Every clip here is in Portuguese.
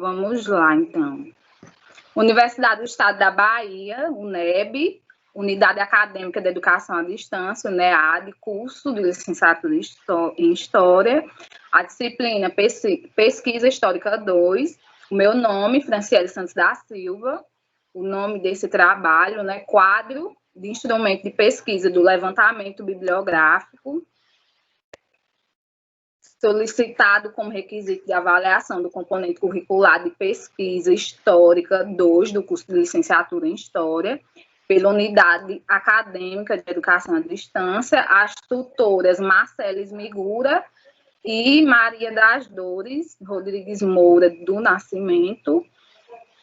vamos lá, então. Universidade do Estado da Bahia, UNEB, Unidade Acadêmica de Educação à Distância, UNEAD, curso de licenciatura em História, a disciplina Pesquisa Histórica 2, o meu nome, Franciele Santos da Silva, o nome desse trabalho, né, quadro de instrumento de pesquisa do levantamento bibliográfico, solicitado como requisito de avaliação do componente curricular de pesquisa histórica 2 do curso de licenciatura em História, pela Unidade Acadêmica de Educação à Distância, as tutoras Marcela Esmigura e Maria das Dores Rodrigues Moura do Nascimento,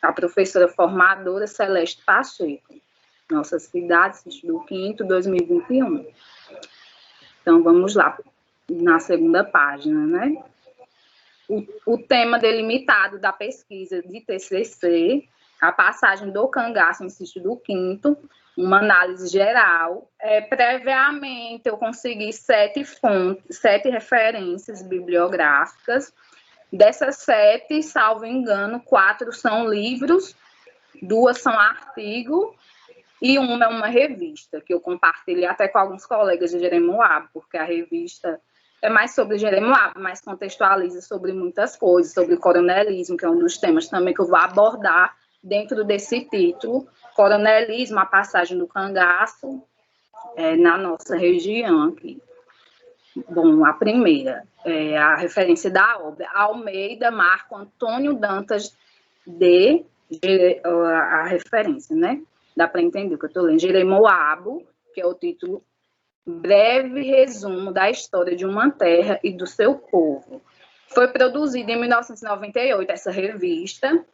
a professora formadora Celeste Pacheco, nossa cidade, do 5º, 2021. Então, vamos lá, na segunda página, né? O tema delimitado da pesquisa de TCC, a passagem do cangaço em sítio do Quinto, uma análise geral. Previamente, eu consegui 7 referências bibliográficas. Dessas 7, salvo engano, 4 são livros, 2 são artigos, e uma é uma revista, que eu compartilhei até com alguns colegas de Jeremoabo, porque a revista é mais sobre Jeremoabo, mas contextualiza sobre muitas coisas, sobre o coronelismo, que é um dos temas também que eu vou abordar dentro desse título, coronelismo, a passagem do cangaço na nossa região aqui. Bom, a primeira é a referência da obra, Almeida Marco Antônio Dantas a referência, né? Dá para entender o que eu estou lendo. Jeremoabo, que é o título, breve resumo da história de uma terra e do seu povo. Foi produzida em 1998, essa revista.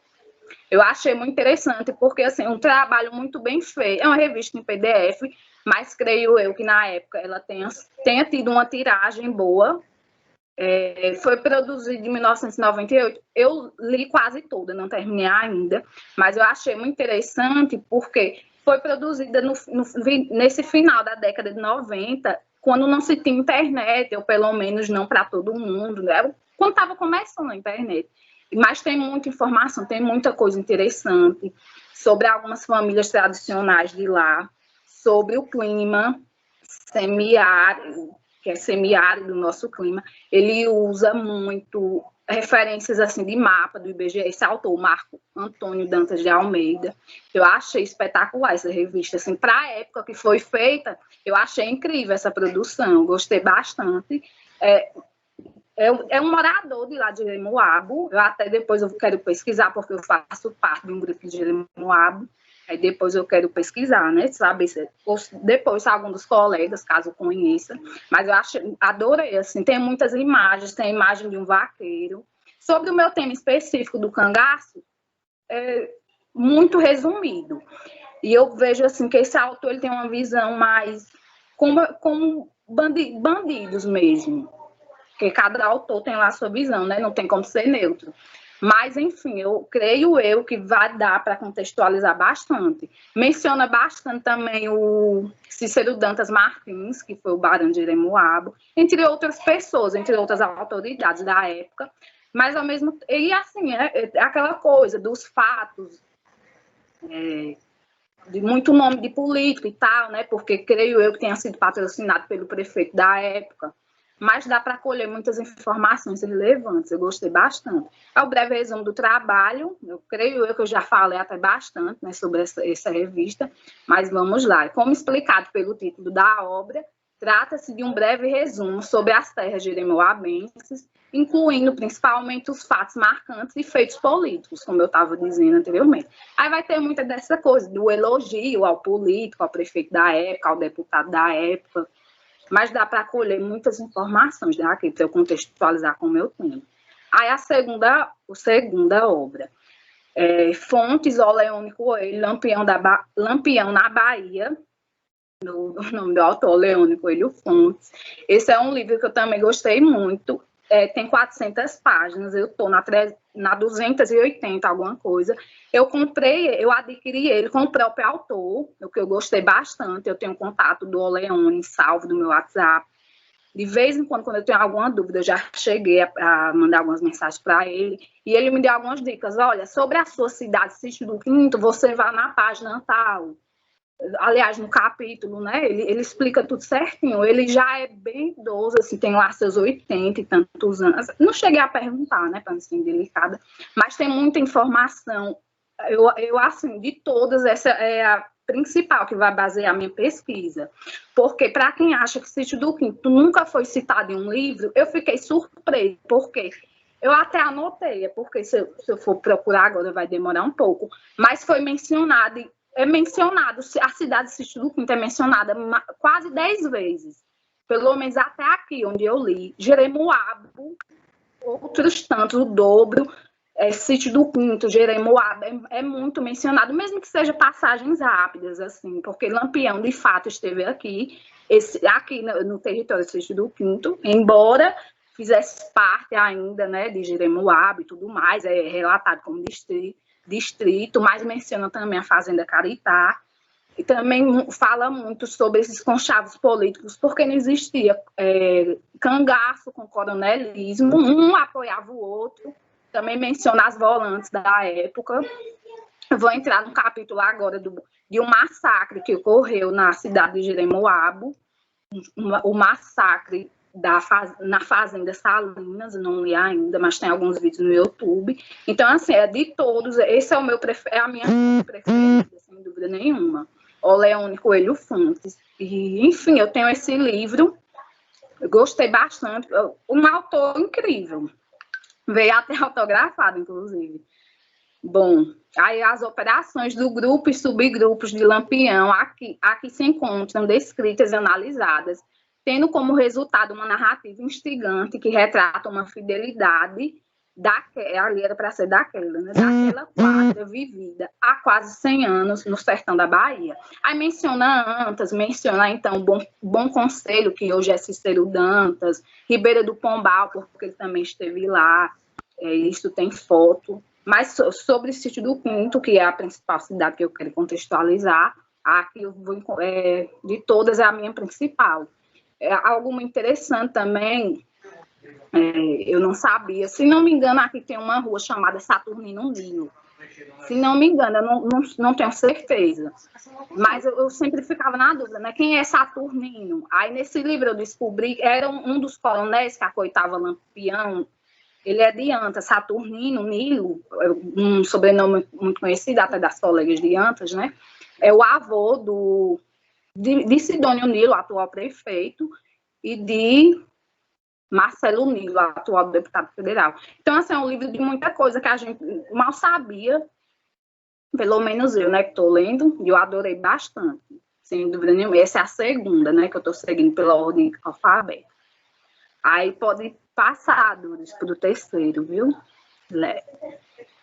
Eu achei muito interessante, porque, assim, um trabalho muito bem feito. É uma revista em PDF, mas creio eu que, na época, ela tenha tido uma tiragem boa. Foi produzida em 1998. Eu li quase toda, não terminei ainda, mas eu achei muito interessante porque foi produzida nesse final da década de 90, quando não se tinha internet, ou pelo menos não para todo mundo, né? Quando estava começando a internet. Mas tem muita informação, tem muita coisa interessante sobre algumas famílias tradicionais de lá, sobre o clima semiárido, que é semiárido do nosso clima. Ele usa muito referências assim de mapa do IBGE, esse autor, Marco Antônio Dantas de Almeida. Eu achei espetacular essa revista, assim, para a época que foi feita, eu achei incrível essa produção, gostei bastante. É um morador de lá de Jeremoabo, eu até depois eu quero pesquisar, porque eu faço parte de um grupo de Jeremoabo, aí depois eu quero pesquisar, né, saber se depois se algum dos colegas, caso conheça, mas eu adorei, assim, tem muitas imagens, tem a imagem de um vaqueiro. Sobre o meu tema específico do cangaço, muito resumido, e eu vejo, assim, que esse autor ele tem uma visão mais como bandidos mesmo, porque cada autor tem lá a sua visão, né? Não tem como ser neutro. Mas, enfim, creio que vai dar para contextualizar bastante. Menciona bastante também o Cícero Dantas Martins, que foi o barão de Jeremoabo, entre outras pessoas, entre outras autoridades da época. Mas, ao mesmo tempo, e assim, é aquela coisa dos fatos, de muito nome de político e tal, né? Porque creio eu que tenha sido patrocinado pelo prefeito da época. Mas dá para colher muitas informações relevantes, eu gostei bastante. É o breve resumo do trabalho, eu creio que eu já falei até bastante, né, sobre essa revista, mas vamos lá. Como explicado pelo título da obra, trata-se de um breve resumo sobre as terras jeremoabenses, incluindo principalmente os fatos marcantes e feitos políticos, como eu estava dizendo anteriormente. Aí vai ter muita dessa coisa, do elogio ao político, ao prefeito da época, ao deputado da época, mas dá para colher muitas informações, né, aqui, para eu contextualizar com o meu tempo. Aí a segunda obra, Fontes, Oleone Coelho, Lampião na Bahia, o nome do autor, Oleone Coelho Fontes. Esse é um livro que eu também gostei muito, tem 400 páginas, eu estou na 280, alguma coisa. Eu adquiri ele com o próprio autor, o que eu gostei bastante. Eu tenho contato do Oleone, salvo do meu WhatsApp. De vez em quando eu tenho alguma dúvida, eu já cheguei a mandar algumas mensagens para ele, e ele me deu algumas dicas. Olha, sobre a sua cidade, Sítio do Quinto, você vai na página tal. Aliás, no capítulo, né, ele explica tudo certinho. Ele já é bem idoso, assim, tem lá seus 80 e tantos anos. Não cheguei a perguntar, né, para não ser delicada, mas tem muita informação. Eu, assim, de todas, essa é a principal que vai basear a minha pesquisa. Porque, para quem acha que Sítio do Quinto nunca foi citado em um livro, eu fiquei surpresa, porque eu até anotei, porque se eu for procurar agora vai demorar um pouco, mas foi mencionado, a cidade de Sítio do Quinto é mencionada quase 10 vezes, pelo menos até aqui, onde eu li. Jeremoabo, outros tantos, o dobro, Sítio do Quinto, Jeremoabo, é muito mencionado, mesmo que seja passagens rápidas, assim, porque Lampião, de fato, esteve aqui, aqui no território do Sítio do Quinto, embora fizesse parte ainda, né, de Jeremoabo e tudo mais, é relatado como distrito, mas menciona também a Fazenda Caritá, e também fala muito sobre esses conchavos políticos, porque não existia cangaço com coronelismo, um apoiava o outro, também menciona as volantes da época. Eu vou entrar no capítulo agora de um massacre que ocorreu na cidade de Jeremoabo, o massacre na Fazenda Salinas, não li ainda, mas tem alguns vídeos no YouTube. Então, assim, de todos, esse é a minha preferida, sem dúvida nenhuma. O Leone Coelho Fontes. E, enfim, eu tenho esse livro, eu gostei bastante, um autor incrível. Veio até autografado, inclusive. Bom, aí as operações do grupo e subgrupos de Lampião aqui se encontram descritas e analisadas, tendo como resultado uma narrativa instigante que retrata uma fidelidade ali era para ser daquela, né? Daquela pátria vivida há quase 100 anos no sertão da Bahia. Aí menciona Antas, menciona então Bom Conselho, que hoje é Cícero Dantas, Ribeira do Pombal, porque ele também esteve lá, isso tem foto. Mas sobre o Sítio do Quinto, que é a principal cidade que eu quero contextualizar, aqui eu vou, de todas é a minha principal. Algo interessante também, eu não sabia, se não me engano, aqui tem uma rua chamada Saturnino Nilo. Se não me engano, eu não tenho certeza. Mas eu sempre ficava na dúvida, né? Quem é Saturnino? Aí nesse livro eu descobri que era um dos coronéis que acoitava Lampião. Ele é de Antas, Saturnino Nilo, um sobrenome muito conhecido até das colegas de Antas, né? É o avô de Sidônio Nilo, atual prefeito, e de Marcelo Nilo, atual deputado federal. Então, assim, é um livro de muita coisa que a gente mal sabia, pelo menos eu, né, que estou lendo, e eu adorei bastante, sem dúvida nenhuma. Essa é a segunda, né, que eu estou seguindo pela ordem alfabética. Aí pode passar, Dores, para o terceiro, viu?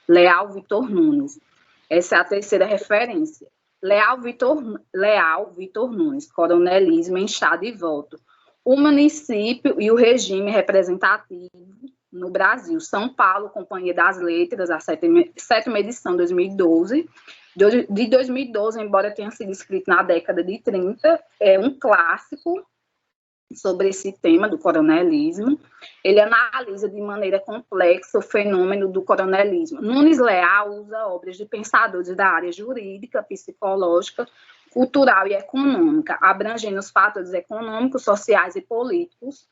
Leal Vitor Nunes. Essa é a terceira referência. Leal Vitor Nunes, coronelismo em chá de voto. O município e o regime representativo no Brasil. São Paulo, Companhia das Letras, a sétima edição, 2012. De 2012, embora tenha sido escrito na década de 30, é um clássico sobre esse tema do coronelismo. Ele analisa de maneira complexa o fenômeno do coronelismo. Nunes Leal usa obras de pensadores da área jurídica, psicológica, cultural e econômica, abrangendo os fatores econômicos, sociais e políticos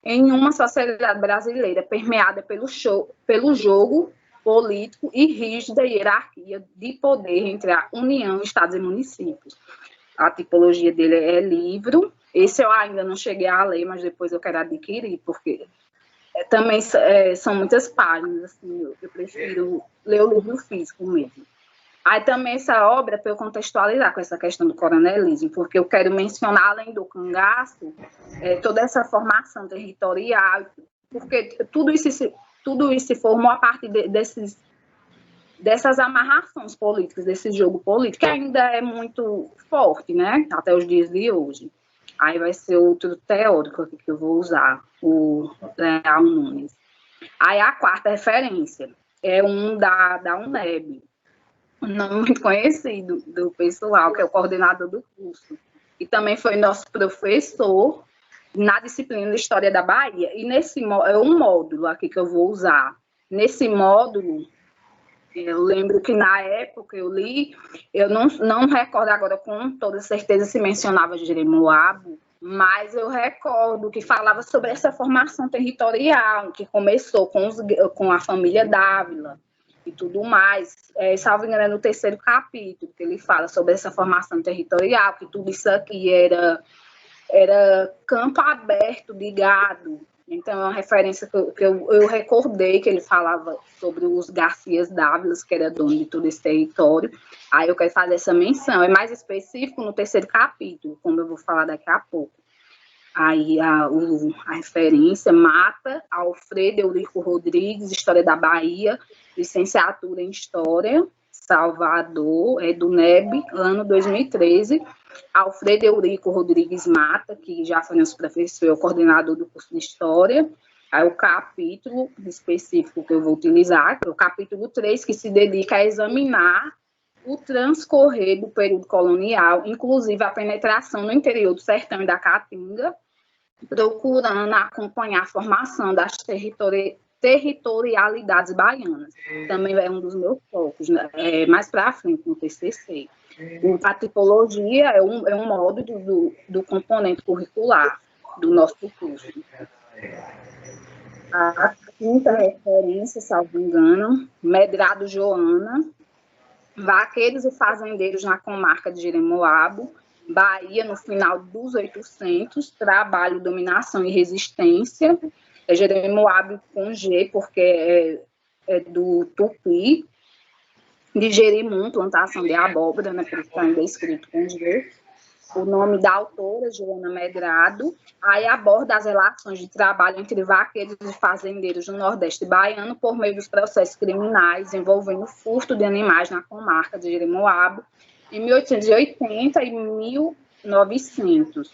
em uma sociedade brasileira permeada pelo jogo político e rígida hierarquia de poder entre a União, Estados e municípios. A tipologia dele é livro. Esse eu ainda não cheguei a ler, mas depois eu quero adquirir, porque também são muitas páginas, assim, eu prefiro ler o livro físico mesmo. Aí também essa obra, para eu contextualizar com essa questão do coronelismo, porque eu quero mencionar, além do cangaço, toda essa formação territorial, porque tudo isso se formou a partir dessas amarrações políticas, desse jogo político, que ainda é muito forte, né, até os dias de hoje. Aí vai ser outro teórico que eu vou usar, o Leal Nunes. Aí a quarta referência é um da UNEB, um nome muito conhecido do pessoal, que é o coordenador do curso, e também foi nosso professor na disciplina de História da Bahia, e nesse é um módulo aqui que eu vou usar. Nesse módulo, eu lembro que na época eu li, eu não recordo agora com toda certeza se mencionava Jeremoabo, mas eu recordo que falava sobre essa formação territorial, que começou com a família Dávila e tudo mais. Salvo engano, é no 3º capítulo, que ele fala sobre essa formação territorial, que tudo isso aqui era campo aberto de gado. Então, é uma referência que eu recordei, que ele falava sobre os Garcias Dávilas, que era dono de todo esse território. Aí eu quero fazer essa menção. É mais específico no 3º capítulo, como eu vou falar daqui a pouco. Aí a referência, Mata, Alfredo Eurico Rodrigues, História da Bahia, licenciatura em História, Salvador, do NEB, ano 2013. Alfredo Eurico Rodrigues Mata, que já foi nosso professor, é o coordenador do curso de História. Aí o capítulo específico que eu vou utilizar, é o capítulo 3, que se dedica a examinar o transcorrer do período colonial, inclusive a penetração no interior do sertão e da Caatinga, procurando acompanhar a formação das territorialidades baianas. Também é um dos meus focos, né? Mais para frente, no TCC. A tipologia é um módulo do componente curricular do nosso curso. A 5ª referência, salvo engano, Medrado Joana, Vaqueiros e Fazendeiros na Comarca de Jeremoabo, Bahia, no final dos 800, Trabalho, Dominação e Resistência, Jeremoabo com G, porque é do Tupi, de Jerimum, plantação de abóbora, né, por isso está ainda escrito com G. O nome da autora, Joana Medrado, aí aborda as relações de trabalho entre vaqueiros e fazendeiros no Nordeste baiano por meio dos processos criminais envolvendo furto de animais na comarca de Jeremoabo, em 1880 e 1900.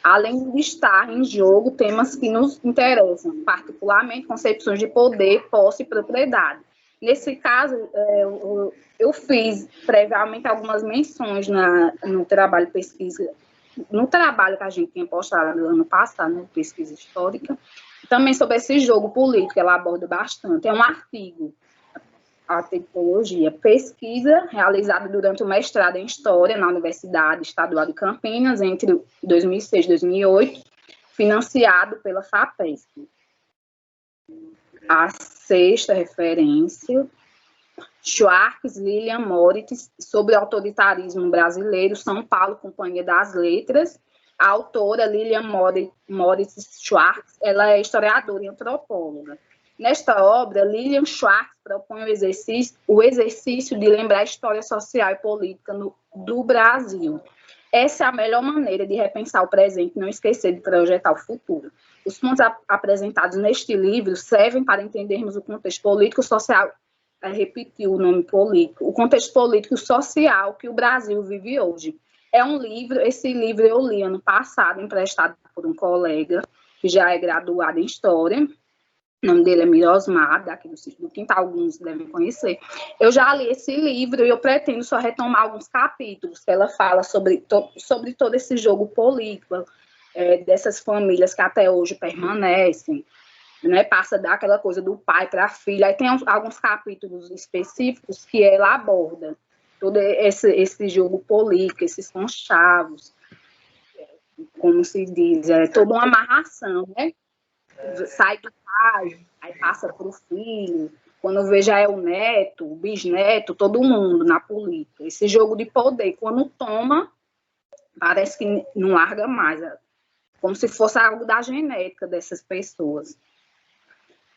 Além de estar em jogo temas que nos interessam, particularmente concepções de poder, posse e propriedade. Nesse caso, eu fiz previamente algumas menções no trabalho pesquisa, no trabalho que a gente tinha postado no ano passado, no Pesquisa Histórica, também sobre esse jogo político, ela aborda bastante. É um artigo, a tipologia, pesquisa realizada durante o mestrado em História na Universidade Estadual de Campinas, entre 2006 e 2008, financiado pela FAPESP. A 6ª referência, Schwartz, Lilian Moritz, sobre o autoritarismo brasileiro, São Paulo, Companhia das Letras. A autora, Lilian Moritz Schwartz, ela é historiadora e antropóloga. Nesta obra, Lilian Schwartz propõe o exercício de lembrar a história social e política do Brasil. Essa é a melhor maneira de repensar o presente e não esquecer de projetar o futuro. Os pontos apresentados neste livro servem para entendermos o contexto político-social, repetir o nome político, o contexto político-social que o Brasil vive hoje. Esse livro eu li ano passado, emprestado por um colega que já é graduado em História. O nome dele é Mirosmar, daqui do Sítio do Quintal, alguns devem conhecer. Eu já li esse livro e eu pretendo só retomar alguns capítulos que ela fala sobre todo esse jogo político, dessas famílias que até hoje permanecem, né, passa daquela coisa do pai para a filha. Aí tem alguns capítulos específicos que ela aborda todo esse jogo político, esses conchavos, como se diz, toda uma amarração, né? Sai do pai, aí passa para o filho, quando vê já é o neto, o bisneto, todo mundo na política. Esse jogo de poder, quando toma, parece que não larga mais, como se fosse algo da genética dessas pessoas.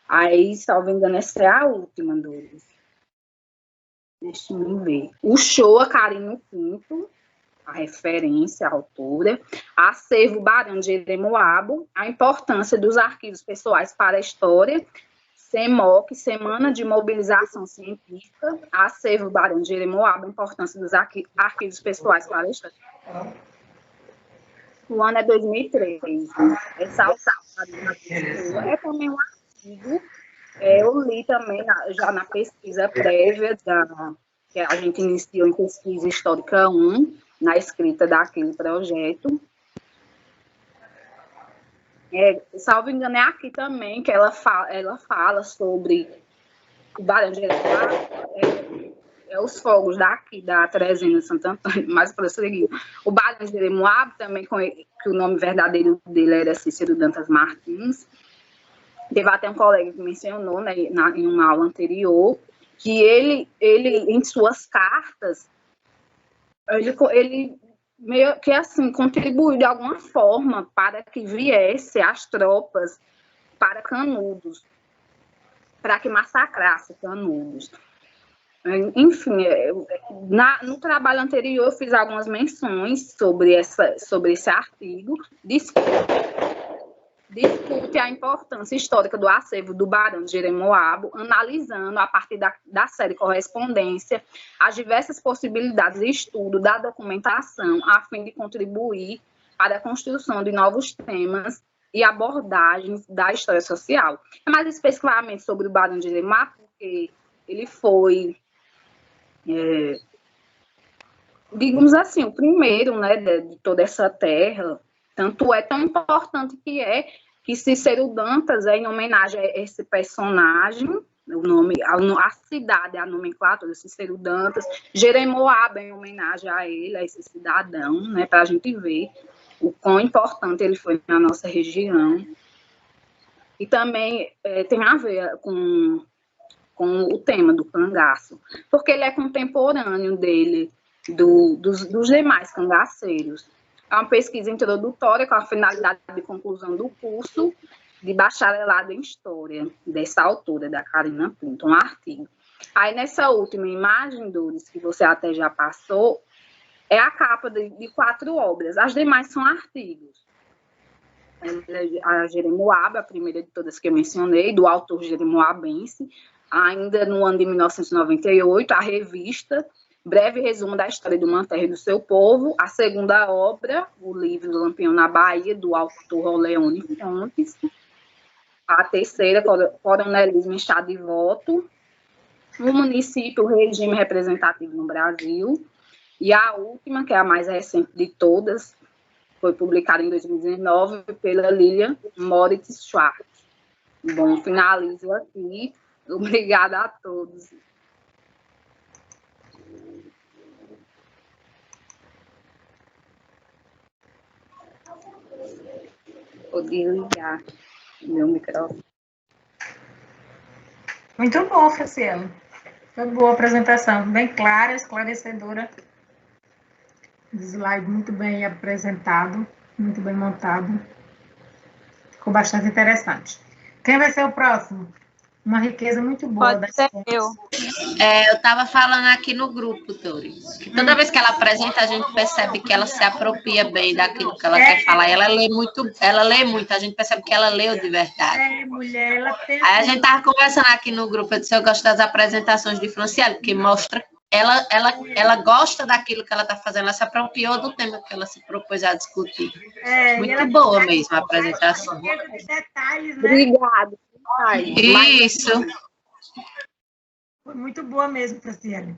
Aí, salvo engano, essa é a última, Doris. Deixa eu ver. O Shoa Carino Pinto, a referência, a autora, Acervo Barão de Jeremoabo, a importância dos arquivos pessoais para a história, SEMOC, Semana de Mobilização Científica, Acervo Barão de Jeremoabo, a importância dos arquivos pessoais para a história. O ano é 2003. Essa é também um artigo, eu li também já na pesquisa prévia, que a gente iniciou em Pesquisa Histórica 1, na escrita daquele projeto. Salvo engano, é aqui também que ela fala sobre o Barão de Jeremoabo, os fogos daqui, da Terezinha de Santo Antônio, mas prosseguiu. O Barão de Jeremoabo também, que o nome verdadeiro dele era Cícero Dantas Martins. Teve até um colega que mencionou, né, em uma aula anterior, que ele em suas cartas, ele meio que assim contribuiu de alguma forma para que viesse as tropas para Canudos, para que massacrasse Canudos. Enfim, no trabalho anterior eu fiz algumas menções sobre esse artigo, discute a importância histórica do acervo do Barão de Jeremoabo, analisando, a partir da série Correspondência, as diversas possibilidades de estudo da documentação, a fim de contribuir para a construção de novos temas e abordagens da história social. Mais especificamente sobre o Barão de Jeremoabo, porque ele foi, digamos assim, o primeiro, né, de toda essa terra. Tanto é tão importante que Cícero Dantas em homenagem a esse personagem, o nome, a cidade, a nomenclatura, Cícero Dantas, Jeremoabo em homenagem a ele, a esse cidadão, né, para a gente ver o quão importante ele foi na nossa região. E também tem a ver com o tema do cangaço, porque ele é contemporâneo dos demais cangaceiros. É uma pesquisa introdutória com a finalidade de conclusão do curso de bacharelado em História, dessa autora, da Carina Pinto, um artigo. Aí, nessa última imagem, Doris, que você até já passou, é a capa de 4 obras. As demais são artigos. A Jeremoabo, a primeira de todas que eu mencionei, do autor jeremoabense, ainda no ano de 1998, a revista Breve Resumo da História de uma Terra e do Seu Povo, a segunda obra, o livro do Lampião na Bahia, do autor Oleone Fontes, a terceira, Coronelismo em Estado de Voto, o município, o regime representativo no Brasil, e a última, que é a mais recente de todas, foi publicada em 2019 pela Lilian Moritz Schwartz. Bom, finalizo aqui. Obrigada a todos. Vou desligar meu microfone. Muito bom, Franciele. Foi boa a apresentação, bem clara, esclarecedora. Slide muito bem apresentado, muito bem montado. Ficou bastante interessante. Quem vai ser o próximo? Uma riqueza muito boa. Pode ser eu. Eu estava falando aqui no grupo, Doris, que toda vez que ela apresenta, a gente percebe que ela se apropria bem daquilo que ela quer falar. Ela lê muito, a gente percebe que ela leu de verdade. Mulher, ela tem... Aí a gente estava conversando aqui no grupo, eu disse, eu gosto das apresentações de Franciele, porque mostra, ela gosta daquilo que ela está fazendo, ela se apropriou do tema que ela se propôs a discutir. Muito boa mesmo a apresentação. Detalhes, né? Obrigada. Isso. Foi muito boa mesmo, Franciele.